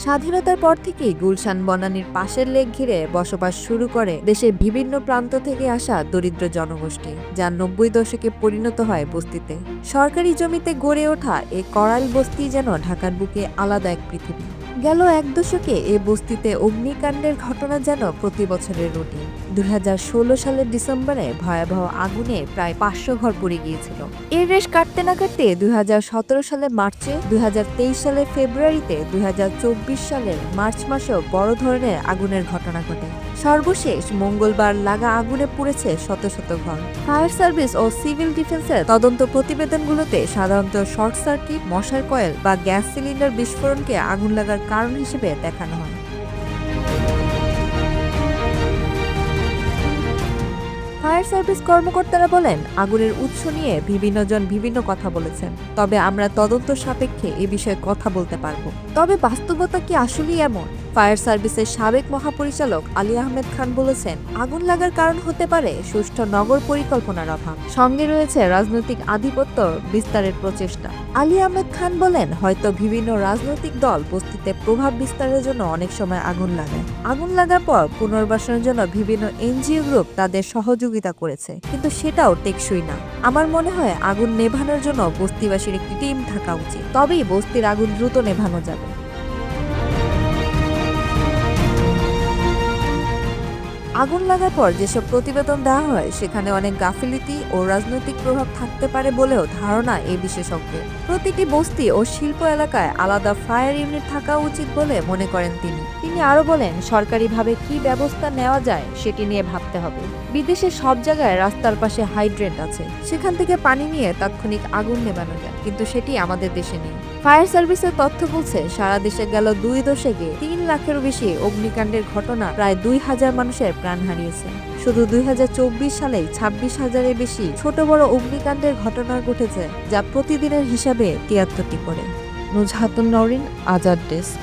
স্বাধীনতার পর থেকেই গুলশান বনানীর পাশের লেক ঘিরে বসবাস শুরু করে দেশের বিভিন্ন প্রান্ত থেকে আসা দরিদ্র জনগোষ্ঠী, যা ৯০ দশকে পরিণত হয় বস্তিতে। সরকারি জমিতে গড়ে ওঠা এই করাইল বস্তি যেন ঢাকার বুকে আলাদা এক পৃথিবী। গেল এক দশকে এ বস্তিতে অগ্নিকাণ্ডের ঘটনা যেন প্রতি বছরের রুটিন। ২০১৬ সালের ডিসেম্বরে ভয়াবহ আগুনে প্রায় ৫০০ ঘর পুড়ে গিয়েছিল। এর রেশ কাটতে না কাটতে ২০১৭ সালের মার্চে, ২০২৩ সালের ফেব্রুয়ারিতে, ২০২৪ সালের মার্চ মাসেও বড় ধরনের আগুনের ঘটনা ঘটে। সর্বশেষ মঙ্গলবার লাগা আগুনে পুড়েছে শত শত ঘর। ফায়ার সার্ভিস ও সিভিল ডিফেন্সের তদন্ত প্রতিবেদনগুলোতে সাধারণত শর্ট সার্কিট, মশার কয়েল বা গ্যাস সিলিন্ডার বিস্ফোরণকে আগুন লাগার কারণ হিসেবে দেখানো হয়। ফায়ার সার্ভিস কর্মকর্তারা বলেন, আগুনের উৎস নিয়ে বিভিন্নজন বিভিন্ন কথা বলেছেন, তবে আমরা তদন্ত সাপেক্ষে এ বিষয়ে কথা বলতে পারব। তবে বাস্তবতা কি আসলেই এমন? ফায়ার সার্ভিসের সাবেক মহাপরিচালক আলী আহমেদ খান বলেছেন, আগুন লাগার কারণ হতে পারে সুষ্ঠু নগর পরিকল্পনার অভাব, সঙ্গে রয়েছে রাজনৈতিক আধিপত্য বিস্তারের প্রচেষ্টা। আলী আহমেদ খান বলেন, হয়তো বিভিন্ন রাজনৈতিক দল বস্তিতে প্রভাব বিস্তারের জন্য অনেক সময় আগুন লাগায়। আগুন লাগার পর পুনর্বাসনের জন্য বিভিন্ন এনজিও গ্রুপ তাদের সহযোগিতা করেছে, কিন্তু সেটাও টেকসই না। আমার মনে হয় আগুন নেভানোর জন্য বস্তিবাসীর একটি টিম থাকা উচিত, তবেই বস্তির আগুন দ্রুত নেভানো যাবে। আগুন লাগার পর যেসব প্রতিবেদন দেওয়া হয় সেখানে অনেক গাফিলতি ও রাজনৈতিক প্রভাব থাকতে পারে বলেও ধারণা এই বিশেষজ্ঞের। প্রতিটি বস্তি ও শিল্প এলাকায় আলাদা ফায়ার ইউনিট থাকা উচিত বলে মনে করেন তিনি আরো বলেন, সরকারিভাবে কি ব্যবস্থা নেওয়া যায় সেটি নিয়ে ভাবতে হবে। বিদেশে সব জায়গায় রাস্তার পাশে হাইড্রেন্ট আছে, সেখান থেকে পানি নিয়ে তাৎক্ষণিক আগুন নেভানো যায়, কিন্তু সেটি আমাদের দেশে নেই। ফায়ার সার্ভিসের তথ্য বলছে, সারা দেশে গেল ২ দশকে ৩ লাখেরও বেশি অগ্নিকাণ্ডের ঘটনা, প্রায় ২,০০০ মানুষের প্রাণ হারিয়েছে। শুধু ২০২৪ সালেই ২৬,০০০-এর বেশি ছোট বড় অগ্নিকাণ্ডের ঘটনা ঘটেছে, যা প্রতিদিনের হিসাবে ৭৩টি করে। নুজহাতুন নওরিন, আজাদ ডেস্ক।